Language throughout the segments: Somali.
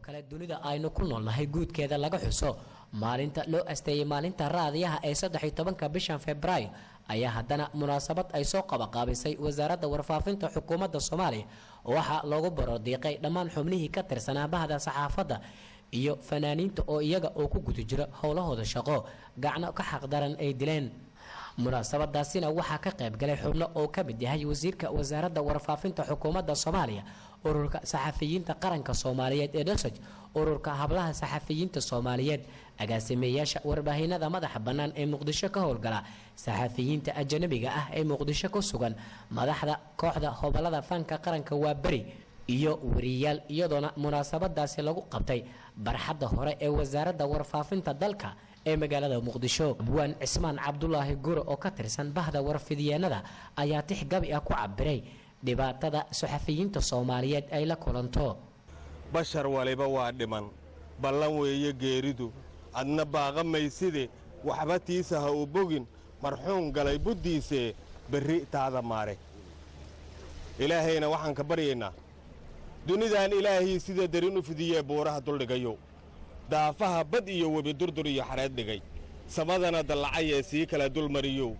kale dunida aynu ku noolnahay guudkeeda laga xuso maalinta loo asteeyay maalinta raadiyaha ee 13 bishan Febraayo ayaa haddana munaasabad ay soo qabaqaabisay wasaaradda warfaafinta xukuumadda Soomaaliya waxa loogu barodiiqay dhammaan xubnihii ka tirsanaa bahda saxaafadda iyo fanaaniinta oo iyaga oo ku guda jira howlahooda shaqo gacno ka xaq daran ay dileen munaasabadaasina waxa ka qayb galay xubno oo ka mid yahay wasiirka wasaaradda warfaafinta xukuumadda Soomaaliya ururka saxafiyiinta qaranka Soomaaliyeed ee DOSAJ ururka hablaha saxafiyiinta Soomaaliyeed agaasimeyaasha warbaahinada madaxa bannaan ee Muqdisho ka howlgala saxafiyiinta ajnabiga ah ee Muqdisho ku sugan madaxda kooxda hobalada fanka qaranka waa bari iyo wariyaal iyadoona munaasabadaasi lagu qabtay barxadda hore ee wasaaradda warfaafinta dalka ee magaalada Muqdisho Abwaan Cismaan Cabdullaahi Guro oo ka tirsan bahda warfidiyeenada ayaa tix gabi ah ku cabiray dhibaatada saxafiyiinta Soomaaliyeed ay la kulanto bashar waliba waa dhiman ballan weeye geeridu adna baaqamayside waxba tiisa ha u bogin marxuum galay buddiise berri taada maare ilaahayna waxaan ka baryaynaa dunidan ilaahay sida darin u fidiyay buuraha duldhigayo daafaha bad iyo webi durdur iyo xareed dhigay samadana dallacay ee sii kala dul mariyo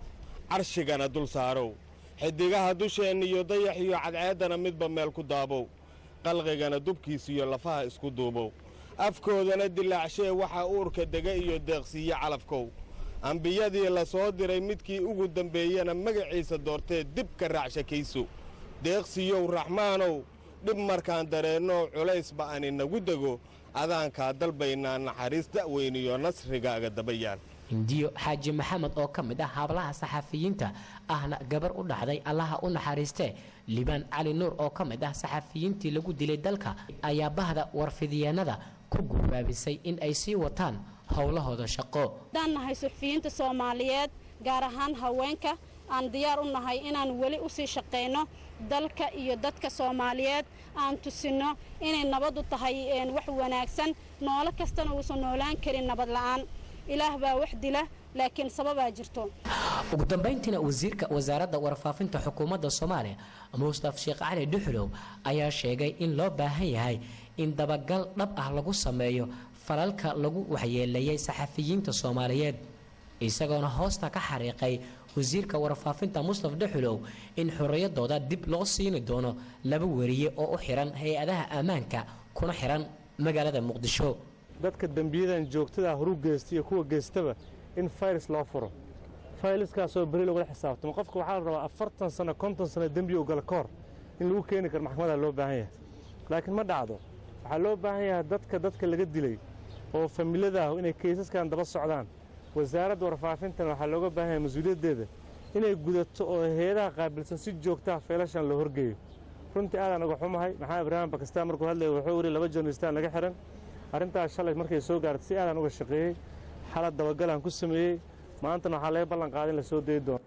carshigana dul saarow xidigaha dusheenna iyo dayax iyo cadceedana midba meel ku daabow qalqigana dubkiisa iyo lafaha isku duubow afkoodana dilaacshee waxa uurka dega iyo deeqsiiye calafkow ambiyadii la soo diray midkii ugu dambeeyana magaciisa doortee dib ka raacshakayso deeqsiiyow raxmaanow dhib markaan dareenno culays ba'an inagu dego adaankaa dalbaynaa naxariis da'weyn iyo nasrigaaga dabayaan indiyo xaaji maxamed oo ka mid ah hablaha saxafiyiinta ahna gabar u dhacday allaha u naxariistee liibaan cali nuur oo ka mid ah saxafiyiintii lagu dilay dalka ayaa bahda warfidiyeenada ku guubaabisay in ay sii wataan howlahooda shaqo daan nahay saxafiyiinta Soomaaliyeed gaar ahaan haweenka aan diyaar u nahay inaan wali u sii shaqeyno dalka iyo dadka Soomaaliyeed aan tusino inay nabad u tahay wax wanaagsan noolo kastana uu soo noolaan karin nabad la'aan ilaah baa wax dila laakiin sababaa jirto ugu dambeyntiina wasiirka wasaaradda warfaafinta xukuumadda Soomaaliya Mustafa Sheekh Cali Dhuxulow ayaa sheegay in loo baahan yahay in dabagal dhab ah lagu sameeyo falalka lagu waxyeeleeyay saxafiyiinta Soomaaliyeed isagoona hoosta ka xariiqay wasiirka warfaafinta Mustafa Dhuxulow in xorriyadooda dib loo siin doono laba wariye oo u xiran hay'adaha ammaanka kuna xiran magaalada Muqdisho dadka dambiyadan joogtada horu geystay kuwa geystaba in files loo furo fileskaas oo bari lagu xisaabtamo qofka waxa la rabaa 40 sano 50 sano dambi oo gal koor in lagu keeni karo maxkamada loo baahan yahay laakiin ma dhacdo waxa loo baahan yahay dadka laga dilay oo familada inay keesaskan daba socdaan wasaaradda warfaafinta waxa looga baahan yahay mas'uuliyadeeda inay gudato oo hay'adaha qaabilsan si joogto ah fiilashan loo horgeeyo runtii aad anaga xumahay maxaa Ibrahim Pakistan markuu hadlay wuxuu yiri laba journalist laga xiran arintaas shalay markay soo gaartay si aadan uga shaqeeyay xalad dabagalan ku sameeyay maanta waxa la ballan qaaday in la soo deeyo